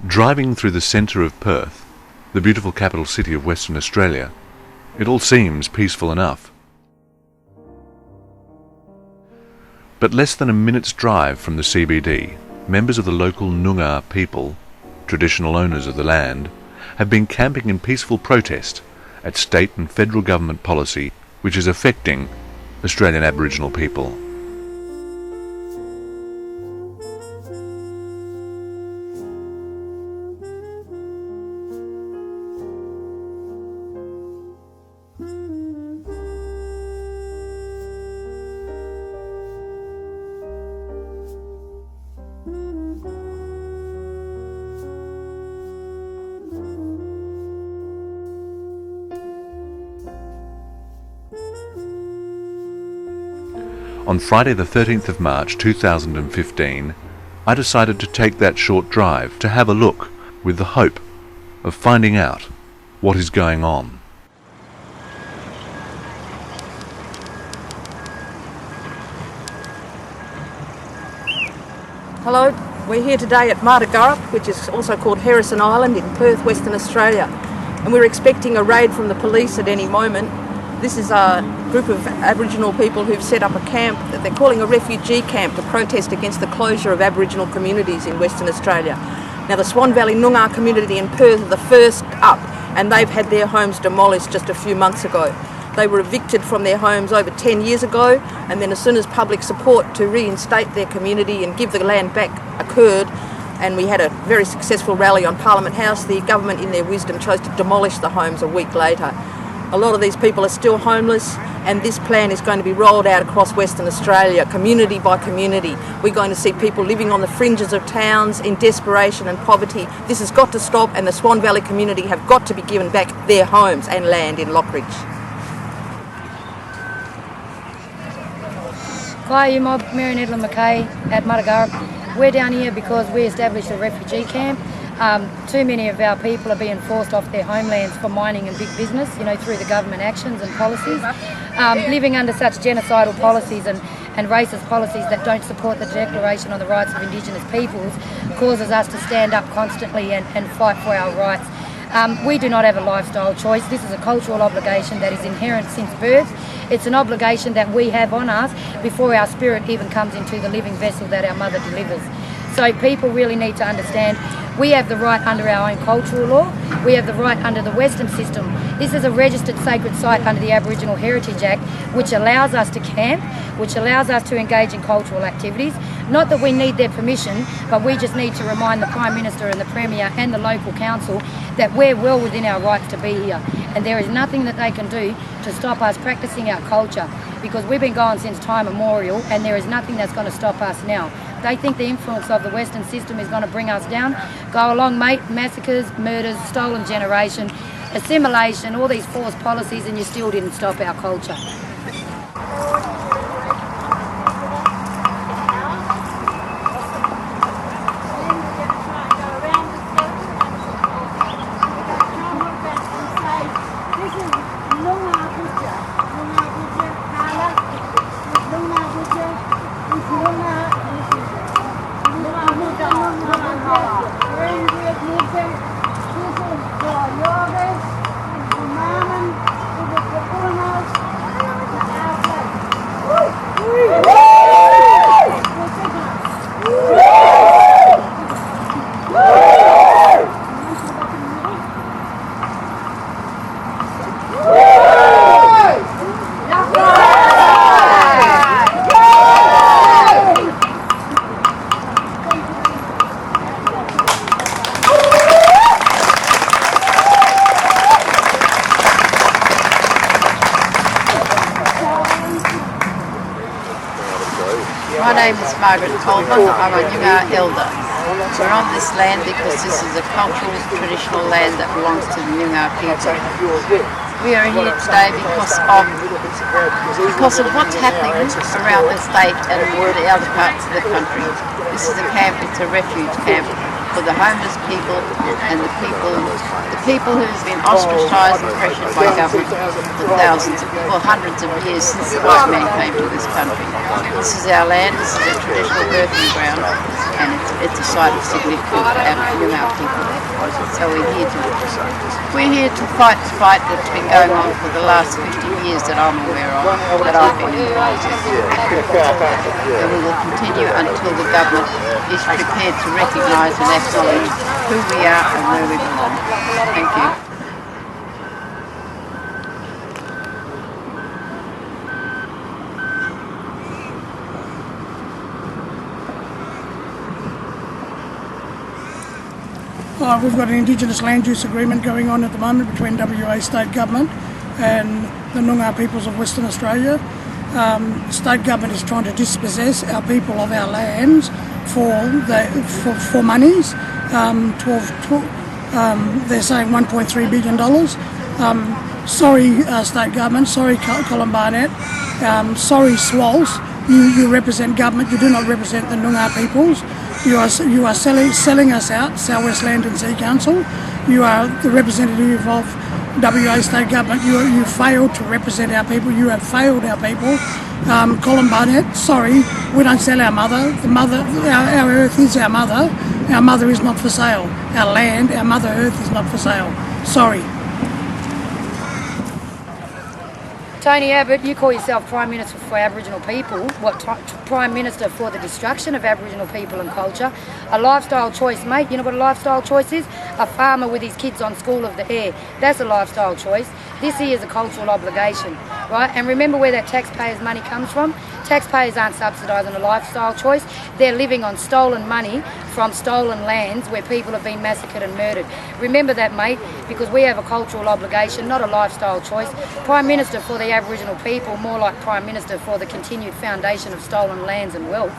Driving through the centre of Perth, the beautiful capital city of Western Australia, it all seems peaceful enough. But less than a minute's drive from the CBD, members of the local Nyoongar people, traditional owners of the land, have been camping in peaceful protest at state and federal government policy which is affecting Australian Aboriginal people. On Friday the 13th of March 2015, I decided to take that short drive to have a look with the hope of finding out what is going on. Hello, we're here today at Nyoongar, which is also called Harrison Island in Perth, Western Australia, and we're expecting a raid from the police at any moment. This is a group of Aboriginal people who've set up a camp that they're calling a refugee camp to protest against the closure of Aboriginal communities in Western Australia. Now the Swan Valley Nyoongar community in Perth are the first up, and they've had their homes demolished just a few months ago. They were evicted from their homes over 10 years ago, and then as soon as public support to reinstate their community and give the land back occurred, and we had a very successful rally on Parliament House, the government in their wisdom chose to demolish the homes a week later. A lot of these people are still homeless, and this plan is going to be rolled out across Western Australia, community by community. We're going to see people living on the fringes of towns in desperation and poverty. This has got to stop, and the Swan Valley community have got to be given back their homes and land in Lockridge. Hi, I'm Mary Edlin McKay at Nyoongar. We're down here because we established a refugee camp. Too many of our people are being forced off their homelands for mining and big business, through the government actions and policies. Living under such genocidal policies and racist policies that don't support the Declaration on the Rights of Indigenous Peoples causes us to stand up constantly and fight for our rights. We do not have a lifestyle choice. This is a cultural obligation that is inherent since birth. It's an obligation that we have on us before our spirit even comes into the living vessel that our mother delivers. So people really need to understand we have the right under our own cultural law, we have the right under the Western system. This is a registered sacred site under the Aboriginal Heritage Act, which allows us to camp, which allows us to engage in cultural activities. Not that we need their permission, but we just need to remind the Prime Minister and the Premier and the local council that we're well within our rights to be here. And there is nothing that they can do to stop us practicing our culture, because we've been going since time immemorial, and there is nothing that's going to stop us now. They think the influence of the Western system is going to bring us down. Go along, mate. Massacres, murders, stolen generation, assimilation, all these forced policies, and you still didn't stop our culture. My name is Margaret Coleman. I'm a Nyoongar elder. We're on this land because this is a cultural, traditional land that belongs to the Nyoongar people. We are here today because of what's happening around the state and the other parts of the country. This is a camp, it's a refuge camp for the homeless people and the people who've been ostracised and pressured by government for hundreds of years since the white man came to this country. This is our land, this is a traditional birthing ground. and it's a site of significance for our Nyoongar people. So we're here to fight the fight that's been going on for the last 50 years that I'm aware of, that I've been involved in. And we will continue until the government is prepared to recognise and acknowledge who we are and where we belong. Thank you. We've got an Indigenous land use agreement going on at the moment between WA State Government and the Nyoongar peoples of Western Australia. The State Government is trying to dispossess our people of our lands for monies. They're saying $1.3 billion. Sorry, State Government, sorry, Colin Barnett, sorry, Swallows, you represent government, you do not represent the Nyoongar peoples. You are selling us out, South West Land and Sea Council. You are the representative of WA State Government. You failed to represent our people. You have failed our people. Colin Barnett, sorry, we don't sell our mother. Our earth is our mother. Our mother is not for sale. Our land, our mother earth is not for sale. Sorry. Tony Abbott, you call yourself Prime Minister for Aboriginal people. What, Prime Minister for the destruction of Aboriginal people and culture? A lifestyle choice, mate. You know what a lifestyle choice is? A farmer with his kids on School of the Air. That's a lifestyle choice. This here is a cultural obligation, right? And remember where that taxpayers' money comes from? Taxpayers aren't subsidising a lifestyle choice. They're living on stolen money from stolen lands where people have been massacred and murdered. Remember that, mate, because we have a cultural obligation, not a lifestyle choice. Prime Minister for the Aboriginal people, more like Prime Minister for the continued foundation of stolen lands and wealth.